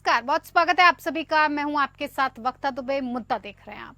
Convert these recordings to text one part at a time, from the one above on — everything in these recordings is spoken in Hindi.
नमस्कार, बहुत स्वागत है आप सभी का। मैं हूं आपके साथ वक्ता दुबे। मुद्दा देख रहे हैं आप।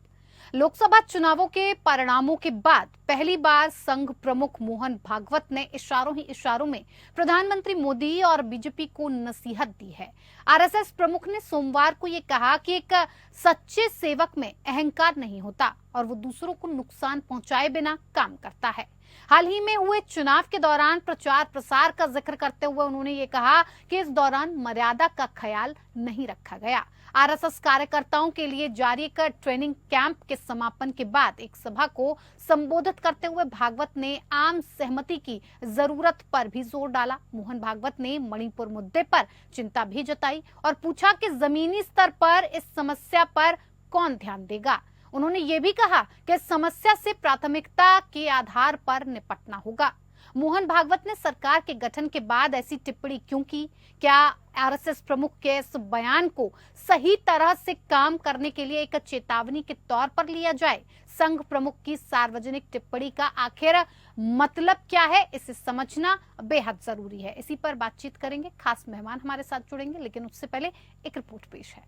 लोकसभा चुनावों के परिणामों के बाद पहली बार संघ प्रमुख मोहन भागवत ने इशारों ही इशारों में प्रधानमंत्री मोदी और बीजेपी को नसीहत दी है। आरएसएस प्रमुख ने सोमवार को यह कहा कि एक सच्चे सेवक में अहंकार नहीं होता और वो दूसरों को नुकसान पहुंचाए बिना काम करता है। हाल ही में हुए चुनाव के दौरान प्रचार प्रसार का जिक्र करते हुए उन्होंने ये कहा कि इस दौरान मर्यादा का ख्याल नहीं रखा गया। आरएसएस कार्यकर्ताओं के लिए जारी एक ट्रेनिंग कैंप के समापन के बाद एक सभा को संबोधित करते हुए भागवत ने आम सहमति की जरूरत पर भी जोर डाला। मोहन भागवत ने मणिपुर मुद्दे पर चिंता भी जताई और पूछा कि जमीनी स्तर पर इस समस्या पर कौन ध्यान देगा। उन्होंने ये भी कहा कि समस्या से प्राथमिकता के आधार पर निपटना होगा। मोहन भागवत ने सरकार के गठन के बाद ऐसी टिप्पणी क्यों की? क्या आरएसएस प्रमुख के इस बयान को सही तरह से काम करने के लिए एक चेतावनी के तौर पर लिया जाए? संघ प्रमुख की सार्वजनिक टिप्पणी का आखिर मतलब क्या है, इसे समझना बेहद जरूरी है। इसी पर बातचीत करेंगे, खास मेहमान हमारे साथ जुड़ेंगे, लेकिन उससे पहले एक रिपोर्ट पेश है।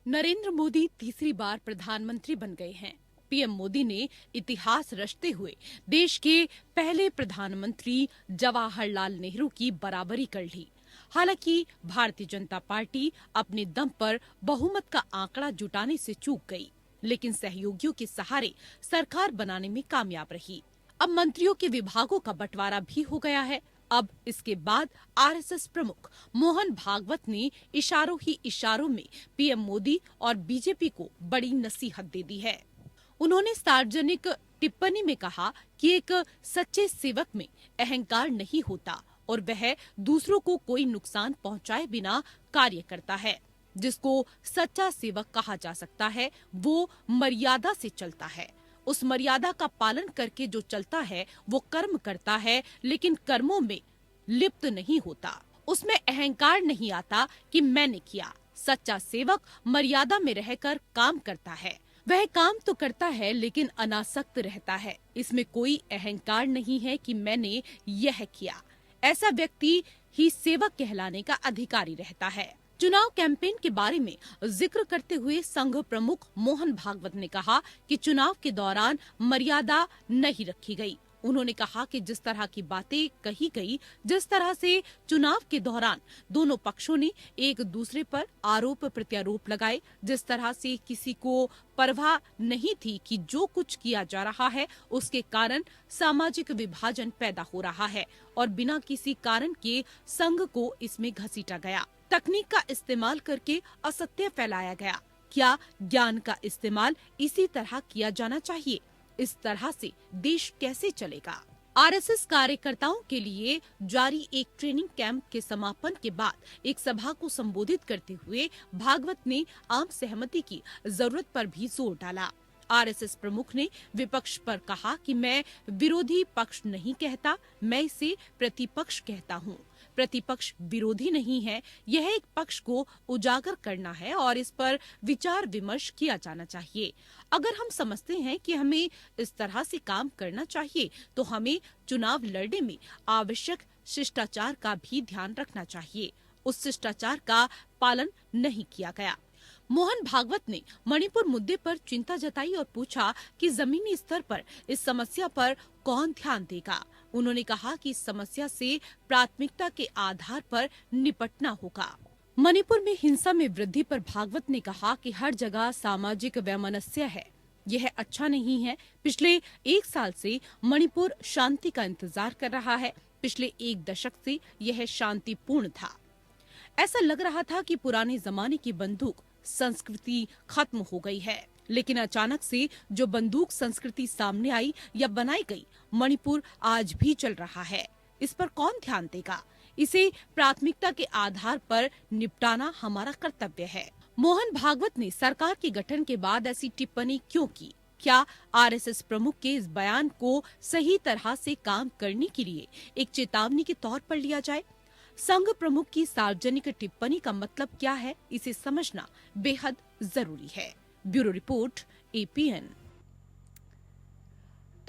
नरेंद्र मोदी तीसरी बार प्रधानमंत्री बन गए हैं। पीएम मोदी ने इतिहास रचते हुए देश के पहले प्रधानमंत्री जवाहरलाल नेहरू की बराबरी कर ली। हालांकि भारतीय जनता पार्टी अपने दम पर बहुमत का आंकड़ा जुटाने से चूक गई, लेकिन सहयोगियों के सहारे सरकार बनाने में कामयाब रही। अब मंत्रियों के विभागों का बंटवारा भी हो गया है। अब इसके बाद आरएसएस प्रमुख मोहन भागवत ने इशारों ही इशारों में पीएम मोदी और बीजेपी को बड़ी नसीहत दे दी है। उन्होंने सार्वजनिक टिप्पणी में कहा कि एक सच्चे सेवक में अहंकार नहीं होता और वह दूसरों को कोई नुकसान पहुंचाए बिना कार्य करता है। जिसको सच्चा सेवक कहा जा सकता है वो मर्यादा से चलता है। उस मर्यादा का पालन करके जो चलता है वो कर्म करता है, लेकिन कर्मों में लिप्त नहीं होता। उसमें अहंकार नहीं आता कि मैंने किया। सच्चा सेवक मर्यादा में रहकर काम करता है। वह काम तो करता है लेकिन अनासक्त रहता है। इसमें कोई अहंकार नहीं है कि मैंने यह किया। ऐसा व्यक्ति ही सेवक कहलाने का अधिकारी रहता है। चुनाव कैंपेन के बारे में जिक्र करते हुए संघ प्रमुख मोहन भागवत ने कहा कि चुनाव के दौरान मर्यादा नहीं रखी गई। उन्होंने कहा कि जिस तरह की बातें कही गई, जिस तरह से चुनाव के दौरान दोनों पक्षों ने एक दूसरे पर आरोप प्रत्यारोप लगाए, जिस तरह से किसी को परवाह नहीं थी कि जो कुछ किया जा रहा है उसके कारण सामाजिक विभाजन पैदा हो रहा है और बिना किसी कारण के संघ को इसमें घसीटा गया। तकनीक का इस्तेमाल करके असत्य फैलाया गया। क्या ज्ञान का इस्तेमाल इसी तरह किया जाना चाहिए? इस तरह से देश कैसे चलेगा? आरएसएस कार्यकर्ताओं के लिए जारी एक ट्रेनिंग कैंप के समापन के बाद एक सभा को संबोधित करते हुए भागवत ने आम सहमति की जरूरत पर भी जोर डाला। आरएसएस प्रमुख ने विपक्ष पर कहा कि मैं विरोधी पक्ष नहीं कहता, मैं इसे प्रतिपक्ष कहता हूँ। प्रतिपक्ष विरोधी नहीं है, यह एक पक्ष को उजागर करना है और इस पर विचार विमर्श किया जाना चाहिए। अगर हम समझते हैं कि हमें इस तरह से काम करना चाहिए तो हमें चुनाव लड़ने में आवश्यक शिष्टाचार का भी ध्यान रखना चाहिए। उस शिष्टाचार का पालन नहीं किया गया। मोहन भागवत ने मणिपुर मुद्दे पर चिंता जताई और पूछा कि जमीनी स्तर पर इस समस्या पर कौन ध्यान देगा। उन्होंने कहा कि इस समस्या से प्राथमिकता के आधार पर निपटना होगा। मणिपुर में हिंसा में वृद्धि पर भागवत ने कहा कि हर जगह सामाजिक वैमनस्य है, यह अच्छा नहीं है। पिछले एक साल से मणिपुर शांति का इंतजार कर रहा है। पिछले एक दशक से यह शांतिपूर्ण था। ऐसा लग रहा था कि पुराने जमाने की बंदूक संस्कृति खत्म हो गई है, लेकिन अचानक से जो बंदूक संस्कृति सामने आई या बनाई गई, मणिपुर आज भी चल रहा है। इस पर कौन ध्यान देगा? इसे प्राथमिकता के आधार पर निपटाना हमारा कर्तव्य है। मोहन भागवत ने सरकार के गठन के बाद ऐसी टिप्पणी क्यों की? क्या आरएसएस प्रमुख के इस बयान को सही तरह से काम करने के लिए एक चेतावनी के तौर पर लिया जाए? संघ प्रमुख की सार्वजनिक टिप्पणी का मतलब क्या है, इसे समझना बेहद जरूरी है। Bureau report, APN.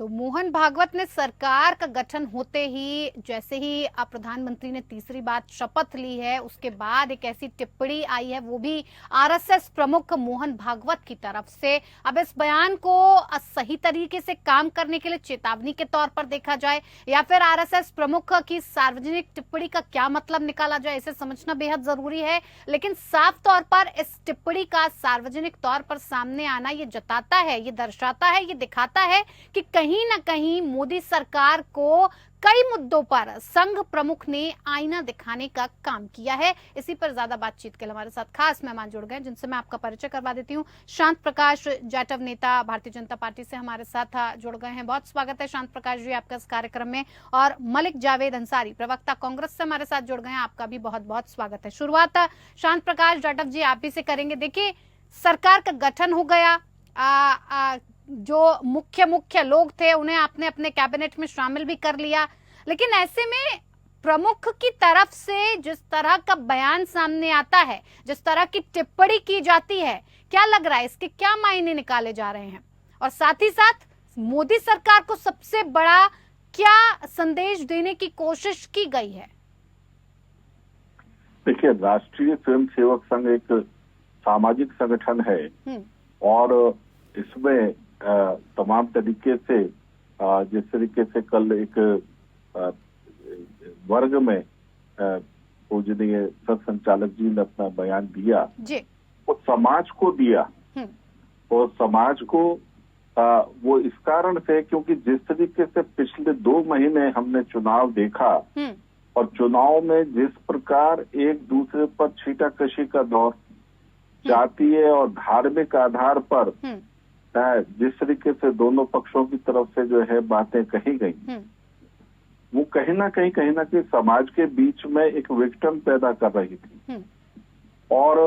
तो मोहन भागवत ने सरकार का गठन होते ही, जैसे ही प्रधानमंत्री ने तीसरी बार शपथ ली है, उसके बाद एक ऐसी टिप्पणी आई है, वो भी आरएसएस प्रमुख मोहन भागवत की तरफ से। अब इस बयान को सही तरीके से काम करने के लिए चेतावनी के तौर पर देखा जाए या फिर आरएसएस प्रमुख की सार्वजनिक टिप्पणी का क्या मतलब निकाला जाए, इसे समझना बेहद जरूरी है। लेकिन साफ तौर पर इस टिप्पणी का सार्वजनिक तौर पर सामने आना ये जताता है, ये दर्शाता है, ये दिखाता है कि कहीं न कहीं मोदी सरकार को कई मुद्दों पर संघ प्रमुख ने आईना दिखाने का काम किया है। इसी पर ज्यादा बातचीत के लिए हमारे साथ खास मेहमान जुड़ गए, जिनसे मैं आपका परिचय करवा देती हूँ। शांत प्रकाश जाटव, नेता भारतीय जनता पार्टी से हमारे साथ जुड़ गए हैं। बहुत स्वागत है शांत प्रकाश जी आपका इस कार्यक्रम में। और मलिक जावेद अंसारी, प्रवक्ता कांग्रेस से हमारे साथ जुड़ गए हैं, आपका भी बहुत बहुत स्वागत है। शुरुआत शांत प्रकाश जाटव जी आप ही से करेंगे। देखिए, सरकार का गठन हो गया, जो मुख्य लोग थे उन्हें आपने अपने कैबिनेट में शामिल भी कर लिया, लेकिन ऐसे में प्रमुख की तरफ से जिस तरह का बयान सामने आता है, जिस तरह की टिप्पणी की जाती है, क्या लग रहा है इसके क्या मायने निकाले जा रहे हैं? और साथ ही साथ मोदी सरकार को सबसे बड़ा क्या संदेश देने की कोशिश की गई है? देखिए, राष्ट्रीय स्वयंसेवक संघ एक सामाजिक संगठन है और इसमें तमाम तरीके से जिस तरीके से कल एक वर्ग में पूजनीय सरसंचालक जी ने अपना बयान दिया जी, वो समाज को दिया और समाज को वो इस कारण से, क्योंकि जिस तरीके से पिछले 2 महीने हमने चुनाव देखा और चुनाव में जिस प्रकार एक दूसरे पर छीटाकशी का दौर, जातीय और धार्मिक आधार पर जिस तरीके से दोनों पक्षों की तरफ से जो है बातें कही गई, वो कहीं ना कहीं समाज के बीच में एक विक्टिम पैदा कर रही थी और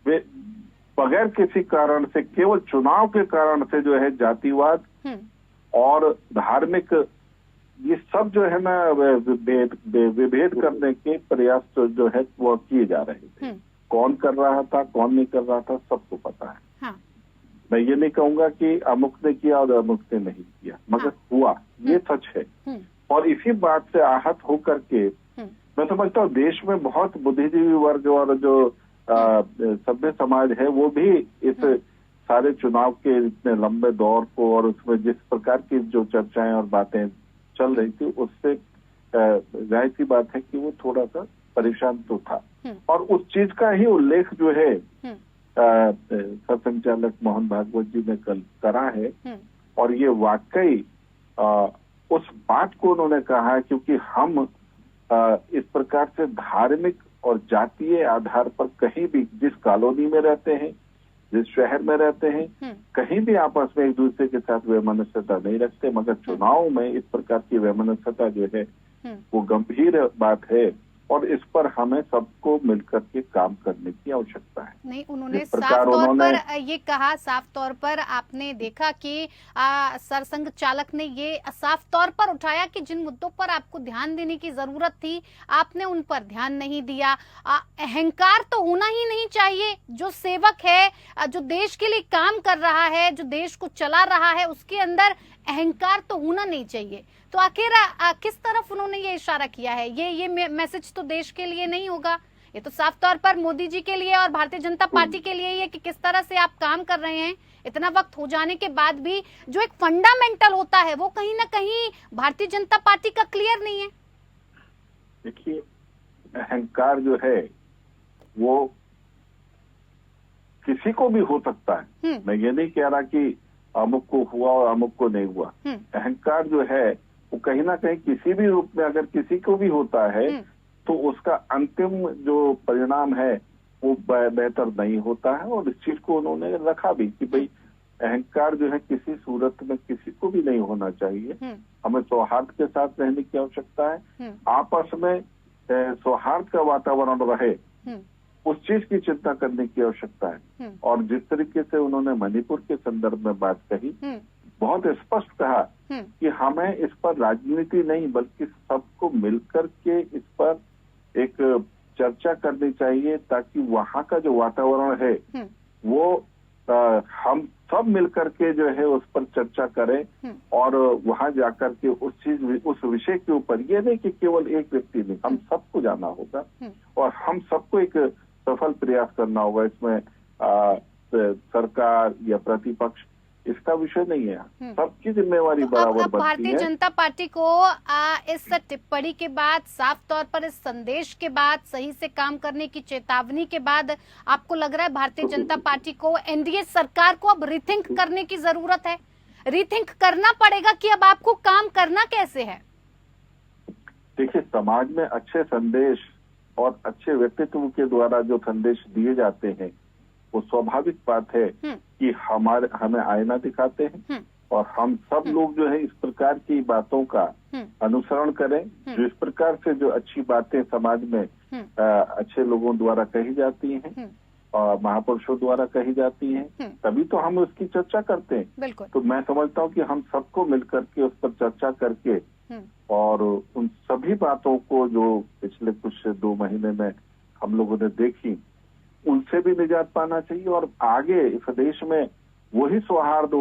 वे बगैर किसी कारण से, केवल चुनाव के कारण से जो है जातिवाद और धार्मिक ये सब जो है ना विभेद करने के प्रयास जो है वो किए जा रहे थे। कौन कर रहा था, कौन नहीं कर रहा था, सबको पता है। मैं ये नहीं कहूंगा कि अमुक ने किया और अमुक ने नहीं किया, मगर हुआ, ये सच है। और इसी बात से आहत होकर के मैं समझता हूँ देश में बहुत बुद्धिजीवी वर्ग और जो सभ्य समाज है वो भी इस सारे चुनाव के इतने लंबे दौर को और उसमें जिस प्रकार की जो चर्चाएं और बातें चल रही थी उससे जाहिर सी बात है कि वो थोड़ा सा परेशान तो था। और उस चीज का ही उल्लेख जो है सरसंचालक मोहन भागवत जी ने कल करा है और ये वाकई उस बात को उन्होंने कहा है, क्योंकि हम इस प्रकार से धार्मिक और जातीय आधार पर कहीं भी जिस कॉलोनी में रहते हैं, जिस शहर में रहते हैं, कहीं भी आपस में एक दूसरे के साथ वैमनस्यता नहीं रखते, मगर चुनाव में इस प्रकार की वैमनस्यता जो है वो गंभीर बात है और इस पर हमें सबको मिलकर के काम करने की आवश्यकता है। नहीं, उन्होंने साफ तौर पर ये कहा, साफ तौर पर आपने देखा कि सरसंघ चालक ने ये साफ तौर पर उठाया कि जिन मुद्दों पर आपको ध्यान देने की जरूरत थी आपने उन पर ध्यान नहीं दिया। अहंकार तो होना ही नहीं चाहिए। जो सेवक है, जो देश के लिए काम कर रहा है, जो देश को चला रहा है, उसके अंदर अहंकार तो होना नहीं चाहिए। तो आखिर किस तरफ उन्होंने ये इशारा किया है? ये मैसेज तो देश के लिए नहीं होगा, ये तो साफ तौर पर मोदी जी के लिए और भारतीय जनता पार्टी के लिए ही है कि किस तरह से आप काम कर रहे हैं। इतना वक्त हो जाने के बाद भी जो एक फंडामेंटल होता है वो कहीं ना कहीं भारतीय जनता पार्टी का क्लियर नहीं है। देखिए, अहंकार जो है वो किसी को भी हो सकता है। मैं ये नहीं कह रहा कि अमुक को हुआ और अमुक को नहीं हुआ। अहंकार जो है वो कहीं ना कहीं किसी भी रूप में अगर किसी को भी होता है तो उसका अंतिम जो परिणाम है वो बेहतर नहीं होता है। और इस चीज को उन्होंने रखा भी कि भाई अहंकार जो है किसी सूरत में किसी को भी नहीं होना चाहिए। हमें सौहार्द के साथ रहने की आवश्यकता है, आपस में सौहार्द का वातावरण रहे, उस चीज की चिंता करने की आवश्यकता है। और जिस तरीके से उन्होंने मणिपुर के संदर्भ में बात कही, बहुत स्पष्ट कहा कि हमें इस पर राजनीति नहीं बल्कि सबको मिलकर के इस पर एक चर्चा करनी चाहिए ताकि वहाँ का जो वातावरण है वो हम सब मिलकर के जो है उस पर चर्चा करें और वहां जाकर के उस विषय के ऊपर, ये नहीं कि केवल एक व्यक्ति नहीं, हम सबको जाना होगा और हम सबको एक सफल प्रयास करना होगा। इसमें सरकार या प्रतिपक्ष इसका विषय नहीं है, सबकी जिम्मेवारी बराबर अब बनती भारतीय है। जनता पार्टी को इस टिप्पणी के बाद, साफ तौर पर इस संदेश के बाद, सही से काम करने की चेतावनी के बाद, आपको लग रहा है भारतीय जनता पार्टी को, एनडीए सरकार को अब रिथिंक करने की जरूरत है? रिथिंक करना पड़ेगा कि अब आपको काम करना कैसे है? देखिए, समाज में अच्छे संदेश और अच्छे व्यक्तित्व के द्वारा जो संदेश दिए जाते हैं वो स्वाभाविक बात है कि हमें आईना दिखाते हैं और हम सब लोग जो है इस प्रकार की बातों का अनुसरण करें। जो इस प्रकार से जो अच्छी बातें समाज में अच्छे लोगों द्वारा कही जाती हैं और महापुरुषों द्वारा कही जाती हैं, तभी तो हम उसकी चर्चा करते हैं। तो मैं समझता हूँ कि हम सबको मिलकर के उस पर चर्चा करके और उन सभी बातों को जो पिछले कुछ 2 महीने में हम लोगों ने देखी, उनसे भी निजात पाना चाहिए और आगे इस देश में वही सौहार्द,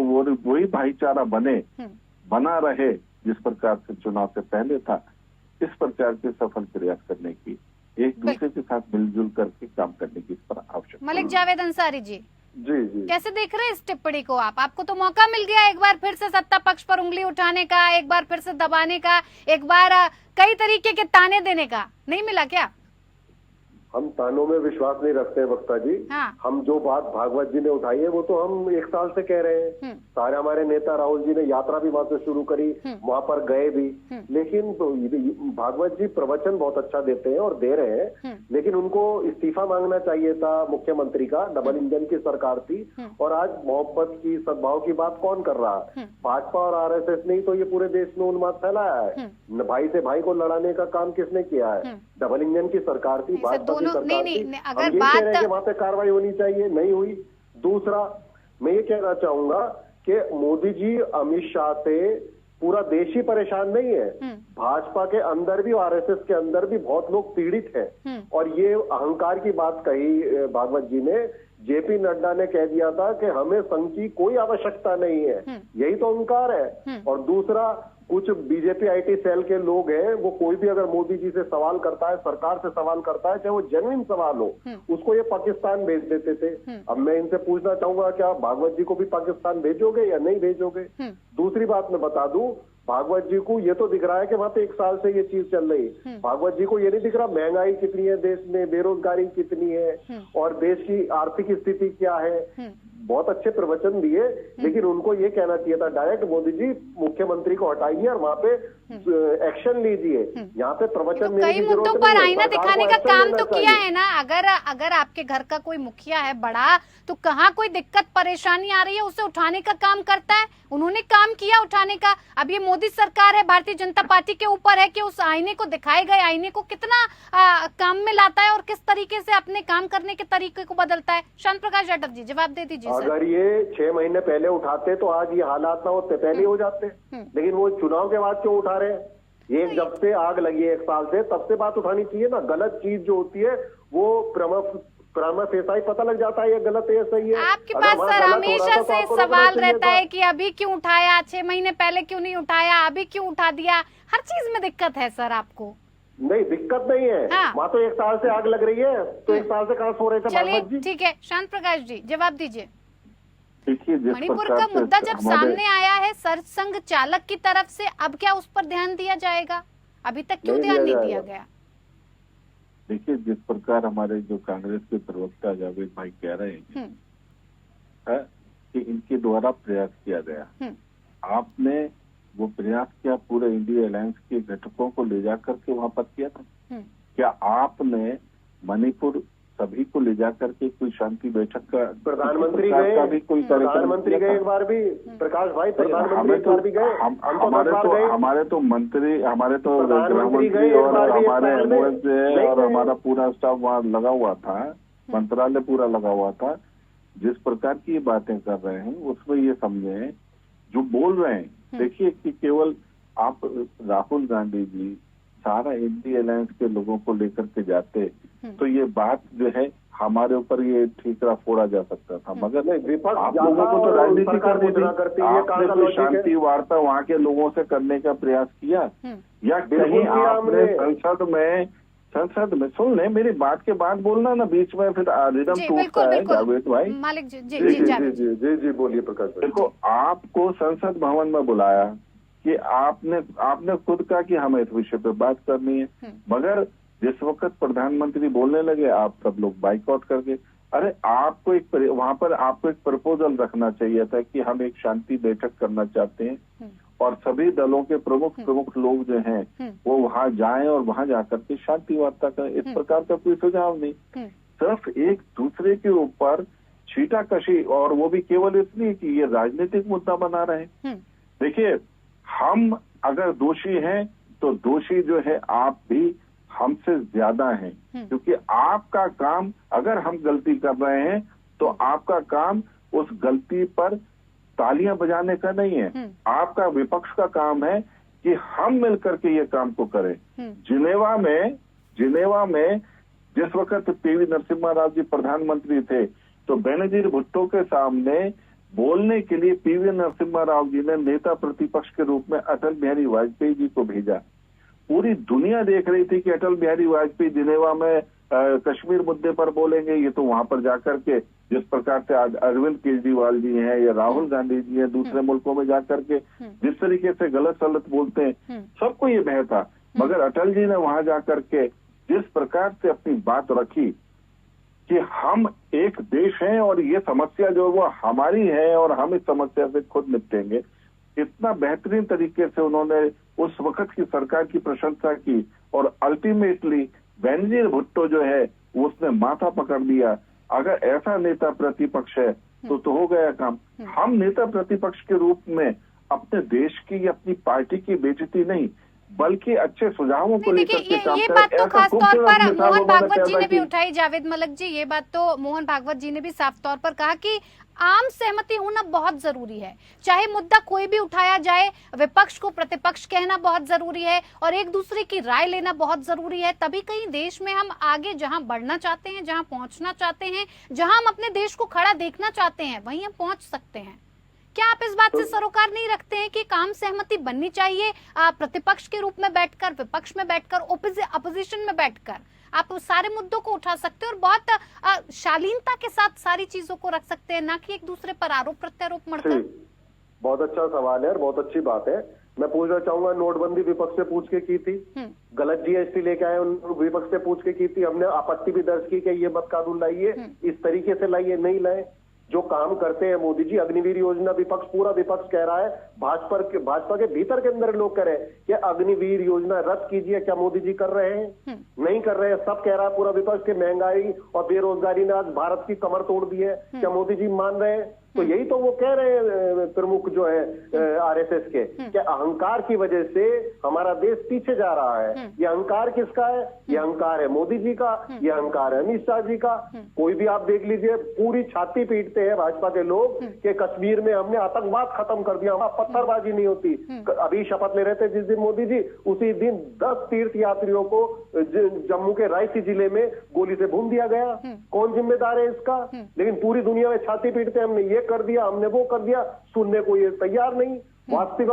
वही भाईचारा बना रहे जिस प्रकार से चुनाव से पहले था। इस प्रकार के सफल प्रयास करने की, एक दूसरे के साथ मिलजुल करके काम करने की इस पर आवश्यकता। मलिक जावेद अंसारी जी, जी कैसे देख रहे हैं इस टिप्पणी को आप? आपको तो मौका मिल गया एक बार फिर से सत्ता पक्ष पर उंगली उठाने का, एक बार फिर से दबाने का, एक बार कई तरीके के ताने देने का, नहीं मिला क्या? हम तानों में विश्वास नहीं रखते हैं वक्ता जी। हम जो बात भागवत जी ने उठाई है वो तो हम 1 साल से कह रहे हैं। सारे हमारे नेता राहुल जी ने यात्रा भी वहां से शुरू करी, वहां पर गए भी, लेकिन तो भागवत जी प्रवचन बहुत अच्छा देते हैं और दे रहे हैं, लेकिन उनको इस्तीफा मांगना चाहिए था मुख्यमंत्री का। डबल इंजन की सरकार थी और आज मोहब्बत की, सद्भाव की बात कौन कर रहा है? भाजपा और आरएसएस ने तो ये पूरे देश में उन्माद फैलाया है। भाई से भाई को लड़ाने का काम किसने किया है? डबल इंजन की सरकार थी, भाजपा की सरकार थी। अगर हम बात कह रहे हैं कि वहां पे कार्रवाई होनी चाहिए, नहीं हुई। दूसरा, मैं ये कहना चाहूंगा कि मोदी जी अमित शाह से पूरा देश ही परेशान नहीं है, भाजपा के अंदर भी, आरएसएस के अंदर भी बहुत लोग पीड़ित हैं। और ये अहंकार की बात कही भागवत जी ने। जेपी नड्डा ने कह दिया था कि हमें संघ की कोई आवश्यकता नहीं है, यही तो अहंकार है। और दूसरा, कुछ बीजेपी आईटी सेल के लोग हैं, वो कोई भी अगर मोदी जी से सवाल करता है, सरकार से सवाल करता है, चाहे वो जेन्युइन सवाल हो, उसको ये पाकिस्तान भेज देते थे। अब मैं इनसे पूछना चाहूंगा, क्या भागवत जी को भी पाकिस्तान भेजोगे या नहीं भेजोगे? दूसरी बात मैं बता दूं, भागवत जी को ये तो दिख रहा है कि वहां पे 1 साल से ये चीज चल रही है। भागवत जी को ये नहीं दिख रहा महंगाई कितनी है देश में, बेरोजगारी कितनी है और देश की आर्थिक स्थिति क्या है। बहुत अच्छे प्रवचन दिए, लेकिन उनको ये कहना चाहिए था डायरेक्ट, मोदी जी मुख्यमंत्री को हटाइए और वहां पे एक्शन लीजिए। यहाँ पे प्रवचन तो कई मुद्दों पर आईना दिखाने का काम तो किया है ना। अगर आपके घर का कोई मुखिया है बड़ा, तो कहाँ कोई दिक्कत परेशानी आ रही है, उसे उठाने का काम करता है। उन्होंने काम किया उठाने का। अब ये मोदी सरकार है, भारतीय जनता पार्टी के ऊपर है कि उस आईने को, दिखाए गए आईने को कितना काम में लाता है और किस तरीके से अपने काम करने के तरीके को बदलता है। शांत प्रकाश जाटव जी, जवाब दे दीजिए। अगर ये 6 महीने पहले उठाते तो आज ये हालात ना होते, पहले हो जाते। लेकिन वो चुनाव के बाद क्यों उठा रहे हैं? ये जब से आग लगी है 1 साल से, तब से बात उठानी चाहिए ना। गलत चीज जो होती है वो प्रमा फेसाई पता लग जाता है, ये गलत है, सही है। आपके पास सर हमेशा से सवाल रहता है कि अभी क्यों उठाया, 6 महीने पहले क्यों नहीं उठाया, अभी क्यों उठा दिया। हर चीज में दिक्कत है सर आपको। नहीं, दिक्कत नहीं है। वहाँ तो 1 साल से आग लग रही है, तो 1 साल से कहाँ सो रहे थे? चलिए ठीक है, शांत प्रकाश जी जवाब दीजिए। देखिए, मणिपुर का मुद्दा जब सामने आया है सरसंघ चालक की तरफ से, अब क्या उस पर ध्यान दिया जाएगा? अभी तक क्यों ध्यान नहीं दिया गया? देखिए, जिस प्रकार हमारे जो कांग्रेस के प्रवक्ता जावेद भाई कह रहे हैं कि इनके द्वारा प्रयास किया गया, आपने वो प्रयास किया पूरे इंडिया अलायंस के घटकों को ले जाकर के वहां पर किया था? क्या आपने मणिपुर सभी को ले जाकर के कोई शांति बैठक का, प्रधानमंत्री गए, प्रधानमंत्री गए एक बार भी, प्रकाश भाई प्रधानमंत्री एक बार भी गए। हमारे तो मंत्री, हमारे तो गृहमंत्री और हमारे एमओएस और हमारा पूरा स्टाफ वहाँ लगा हुआ था, मंत्रालय पूरा लगा हुआ था। जिस प्रकार की ये बातें कर रहे हैं उसमें ये समझे जो बोल रहे हैं, देखिए कि केवल आप राहुल गांधी जी सारा इंडिया अलायंस के लोगों को लेकर के जाते तो ये बात जो है हमारे ऊपर ये ठीकरा फोड़ा जा सकता था, मगर नहीं, विपक्ष आप लोगों को तो राजनीति करनी थी। आपने कोई शांति वार्ता वहाँ के लोगों से करने का प्रयास किया, या कहीं आपने संसद में सुन ले मेरी बात के बाद बोलना ना, बीच में फिर रिदम टूटता है। जावेद भाई, मालिक जी बोलिए प्रकाश भाई। देखो, आपको संसद भवन में बुलाया कि आपने खुद कहा कि हमें इस विषय पे बात करनी है, मगर जिस वक्त प्रधानमंत्री बोलने लगे आप सब लोग बाइकआउट कर गए। अरे आपको वहां पर आपको एक प्रपोजल रखना चाहिए था कि हम एक शांति बैठक करना चाहते हैं और सभी दलों के प्रमुख लोग जो हैं वो वहां जाएं और वहां जाकर के शांति वार्ता करें। इस प्रकार का कोई सुझाव नहीं, सिर्फ एक दूसरे के ऊपर छीटाकशी, और वो भी केवल इसलिए कि ये राजनीतिक मुद्दा बना रहे हैं। देखिए, हम अगर दोषी हैं तो दोषी जो है आप भी हमसे ज्यादा हैं, क्योंकि आपका काम, अगर हम गलती कर रहे हैं तो आपका काम उस गलती पर तालियां बजाने का नहीं है। आपका, विपक्ष का काम है कि हम मिलकर के ये काम को करें। जिनेवा में जिस वक्त पीवी नरसिम्हा राव जी प्रधानमंत्री थे तो बेनजीर भुट्टो के सामने बोलने के लिए पीवी नरसिम्हा राव जी ने नेता प्रतिपक्ष के रूप में अटल बिहारी वाजपेयी जी को भेजा। पूरी दुनिया देख रही थी कि अटल बिहारी वाजपेयी जिनेवा में कश्मीर मुद्दे पर बोलेंगे, ये तो वहां पर जाकर के जिस प्रकार से आज अरविंद केजरीवाल जी हैं या राहुल गांधी जी हैं दूसरे मुल्कों में जाकर के जिस तरीके से गलत सलत बोलते हैं, सबको ये भय था। मगर अटल जी ने वहां जाकर के जिस प्रकार से अपनी बात रखी कि हम एक देश हैं और ये समस्या जो वो हमारी है और हम इस समस्या से खुद निपटेंगे, इतना बेहतरीन तरीके से उन्होंने उस वक्त की सरकार की प्रशंसा की और अल्टीमेटली बेनजीर भुट्टो जो है उसने माथा पकड़ दिया। अगर ऐसा नेता प्रतिपक्ष है तो हो गया काम। हम नेता प्रतिपक्ष के रूप में अपने देश की या अपनी पार्टी की बेइज्जती नहीं बल्कि अच्छे सुझावों को लेकर के काम ये बात तो खास तौर पर मोहन भागवत जी ने भी उठाई। जावेद मलिक जी, ये बात तो मोहन भागवत जी ने भी साफ तौर पर कहा कि आम सहमति होना बहुत जरूरी है। चाहे मुद्दा कोई भी उठाया जाए, विपक्ष को प्रतिपक्ष कहना बहुत जरूरी है और एक दूसरे की राय लेना बहुत जरूरी है। तभी कहीं देश में हम आगे जहां बढ़ना चाहते हैं, जहां पहुंचना चाहते हैं, जहां हम अपने देश को खड़ा देखना चाहते हैं, वहीं हम पहुंच सकते हैं। क्या आप इस बात से सरोकार नहीं रखते हैं कि काम सहमति बननी चाहिए? प्रतिपक्ष के रूप में बैठकर, विपक्ष में बैठकर, अपोजिशन में बैठकर आप सारे मुद्दों को उठा सकते हैं और बहुत शालीनता के साथ सारी चीजों को रख सकते हैं, ना कि एक दूसरे पर आरोप प्रत्यारोप मढ़कर। बहुत अच्छा सवाल है और बहुत अच्छी बात है। मैं पूछना चाहूंगा, नोटबंदी विपक्ष से पूछ के की थी, गलत जीएसटी लेके आए विपक्ष से पूछ के की थी। हमने आपत्ति भी दर्ज की कि ये मत कानून लाइए, इस तरीके से लाइए, नहीं लाए। जो काम करते हैं मोदी जी, अग्निवीर योजना, पूरा विपक्ष कह रहा है, भाजपा के भीतर के अंदर लोग कह रहे हैं कि अग्निवीर योजना रद्द कीजिए। क्या मोदी जी कर रहे हैं? नहीं कर रहे हैं। सब कह रहा है पूरा विपक्ष के महंगाई और बेरोजगारी ने आज भारत की कमर तोड़ दी है। क्या मोदी जी मान रहे हैं? तो यही तो वो कह रहे हैं प्रमुख जो है आरएसएस के, कि अहंकार की वजह से हमारा देश पीछे जा रहा है। ये अहंकार किसका है? ये अहंकार है मोदी जी का, ये अहंकार है अमित शाह जी का। कोई भी आप देख लीजिए, पूरी छाती पीटते हैं भाजपा के लोग कि कश्मीर में हमने आतंकवाद खत्म कर दिया, वहां पत्थरबाजी नहीं होती। अभी शपथ ले रहे थे जिस दिन मोदी जी, उसी दिन 10 तीर्थ यात्रियों को जम्मू के रायसी जिले में गोली से भून दिया गया। कौन जिम्मेदार है इसका? लेकिन पूरी दुनिया में छाती पीटते, हमने ये कर दिया, हमने वो कर दिया। सुनने को ये तैयार नहीं। वास्तविक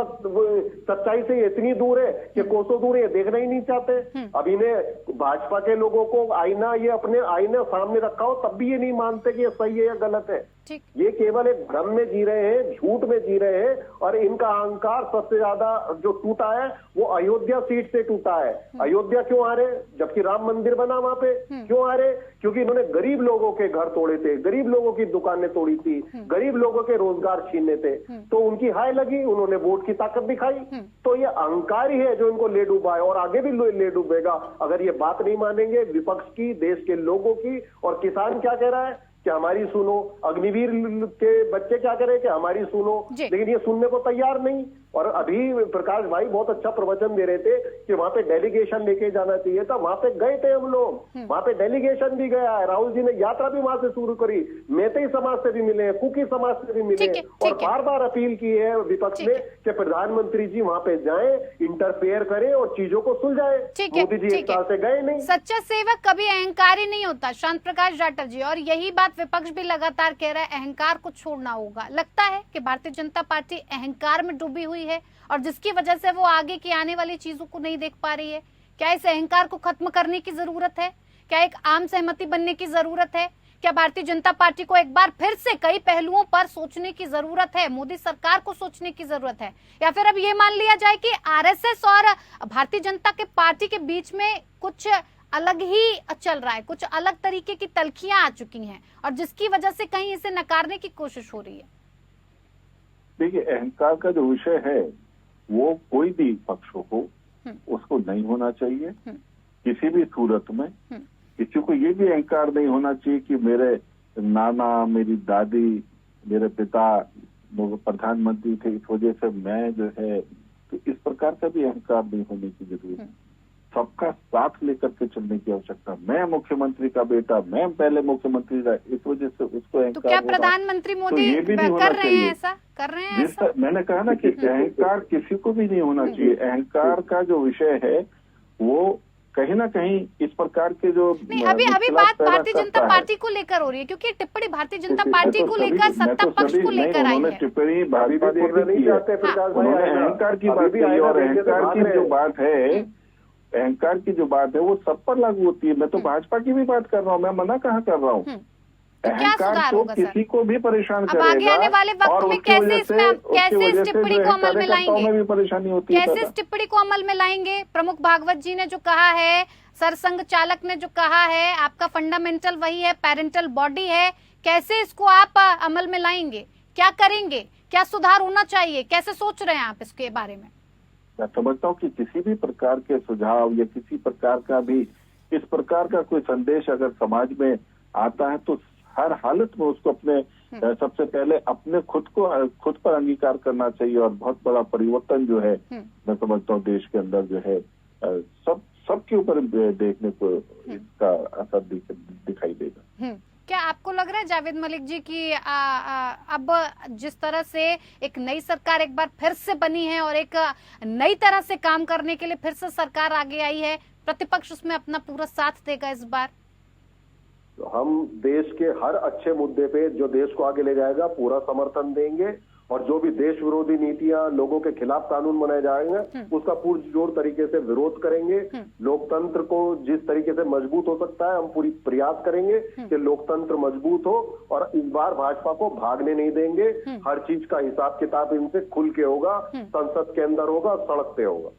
सच्चाई से इतनी दूर है कि कोसों दूर, ये देखना ही नहीं चाहते। अब इन्हें भाजपा के लोगों को आईना, ये अपने आईना सामने रखा हो तब भी ये नहीं मानते कि ये सही है या गलत है। ये केवल एक भ्रम में जी रहे हैं, झूठ में जी रहे हैं। और इनका अहंकार सबसे ज्यादा जो टूटा है वो अयोध्या सीट से टूटा है। अयोध्या क्यों आ रहे, जबकि राम मंदिर बना वहां पे? क्यों आ रहे? क्योंकि इन्होंने गरीब लोगों के घर तोड़े थे, गरीब लोगों की दुकानें तोड़ी थी, गरीब लोगों के रोजगार छीने थे, तो उनकी हाय लगी, उन्होंने वोट की ताकत दिखाई। तो ये अहंकार ही है जो इनको ले डूबा है और आगे भी ले डूबेगा अगर ये बात नहीं मानेंगे विपक्ष की, देश के लोगों की। और किसान क्या कह रहा है? कि हमारी सुनो, अग्निवीर के बच्चे क्या करें कि हमारी सुनो, लेकिन ये सुनने को तैयार नहीं। और अभी प्रकाश भाई बहुत अच्छा प्रवचन दे रहे थे कि वहां पे डेलीगेशन लेके जाना चाहिए था, वहां पे गए थे हम लोग, वहां पे डेलीगेशन भी गया है, राहुल जी ने यात्रा भी वहां से शुरू करी, मेतई समाज से भी मिले हैं, कुकी समाज से भी मिले हैं, और बार बार अपील की है विपक्ष ने कि प्रधानमंत्री जी वहां पे जाएं, इंटरफेयर करें और चीजों को सुलझाएं। मोदी जी 1 साल से गए नहीं। सच्चा सेवक कभी अहंकारी नहीं होता, शांत प्रकाश जाटव जी, और यही बात विपक्ष भी लगातार कह रहा है, अहंकार को छोड़ना होगा। लगता है कि भारतीय जनता पार्टी अहंकार में डूबी हुई है और जिसकी वजह से वो आगे की आने वाली चीजों को नहीं देख पा रही है। क्या इस अहंकार को खत्म करने की जरूरत है? क्या एक आम सहमति बनने की जरूरत है? क्या भारतीय जनता पार्टी को एक बार फिर से कई पहलुओं पर सोचने की जरूरत है? मोदी सरकार को सोचने की जरूरत है? या फिर अब ये मान लिया जाए कि आरएसएस और भारतीय जनता के पार्टी के बीच में कुछ अलग ही चल रहा है, कुछ अलग तरीके की तलखियां आ चुकी हैं और जिसकी वजह से कहीं इसे नकारने की कोशिश हो रही है? देखिए, अहंकार का जो विषय है वो कोई भी पक्ष हो उसको नहीं होना चाहिए किसी भी सूरत में। किसी को ये भी अहंकार नहीं होना चाहिए कि मेरे नाना, मेरी दादी, मेरे पिता प्रधानमंत्री थे, इस वजह से मैं जो है, तो इस प्रकार का भी अहंकार नहीं होने की जरूरत है। सबका साथ लेकर के चलने की आवश्यकता। मैं मुख्यमंत्री का बेटा, मैं पहले मुख्यमंत्री रहा, इस वजह से उसको अहंकार। तो क्या प्रधानमंत्री मोदी कर रहे हैं ऐसा? कर रहे हैं ऐसा? मैंने कहा ना कि अहंकार किसी को भी नहीं होना चाहिए। अहंकार का जो विषय है वो कहीं ना कहीं इस प्रकार के जो अभी बात भारतीय जनता पार्टी को लेकर हो रही है, क्योंकि टिप्पणी भारतीय जनता पार्टी को लेकर, सत्ता पक्ष को लेकर आई है। टिप्पणी भाजपा को नहीं चाहते, उन्होंने अहंकार की बात की, और अहंकार की जो बात है, अहंकार की जो बात है वो सब पर लागू होती है। मैं तो भाजपा की भी बात कर रहा हूँ, मैं मना कहाँ कर रहा हूँ। अहंकार तो किसी को भी परेशान करेगा। आगे आने वाले वक्त में कैसे इस टिप्पणी को अमल में लाएंगे? भी परेशानी होती है। कैसे इस टिप्पणी को अमल में लाएंगे? प्रमुख भागवत जी ने जो कहा है, सरसंघ चालक ने जो कहा है, आपका फंडामेंटल वही है, पेरेंटल बॉडी है, कैसे इसको आप अमल में लाएंगे? क्या करेंगे? क्या सुधार होना चाहिए? कैसे सोच रहे हैं आप इसके बारे में? मैं समझता हूँ कि किसी भी प्रकार के सुझाव या किसी प्रकार का भी इस प्रकार का कोई संदेश अगर समाज में आता है तो हर हालत में उसको अपने सबसे पहले अपने खुद पर अंगीकार करना चाहिए। और बहुत बड़ा परिवर्तन जो है मैं समझता हूँ देश के अंदर जो है सबके ऊपर देखने को इसका असर दिखाई देगा। क्या आपको लग रहा है जावेद मलिक जी की अब जिस तरह से एक नई सरकार एक बार फिर से बनी है और एक नई तरह से काम करने के लिए फिर से सरकार आगे आई है, प्रतिपक्ष उसमें अपना पूरा साथ देगा इस बार? हम देश के हर अच्छे मुद्दे पे जो देश को आगे ले जाएगा पूरा समर्थन देंगे, और जो भी देश विरोधी नीतियां, लोगों के खिलाफ कानून बनाए जाएंगे उसका पुरजोर तरीके से विरोध करेंगे। लोकतंत्र को जिस तरीके से मजबूत हो सकता है हम पूरी प्रयास करेंगे कि लोकतंत्र मजबूत हो, और इस बार भाजपा को भागने नहीं देंगे। हर चीज का हिसाब किताब इनसे खुल के होगा, संसद के अंदर होगा, सड़क पे होगा,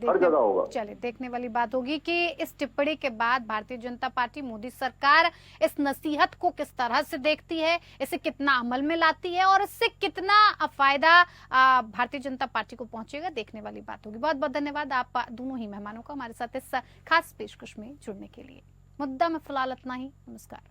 हर जगह होगा। चलिए, देखने वाली बात होगी कि इस टिप्पणी के बाद भारतीय जनता पार्टी, मोदी सरकार इस नसीहत को किस तरह से देखती है, इसे कितना अमल में लाती है और इससे कितना फायदा भारतीय जनता पार्टी को पहुंचेगा, देखने वाली बात होगी। बहुत बहुत धन्यवाद आप दोनों ही मेहमानों का हमारे साथ इस खास पेशकश में जुड़ने के लिए। मुद्दा में फिलहाल इतना ही। नमस्कार।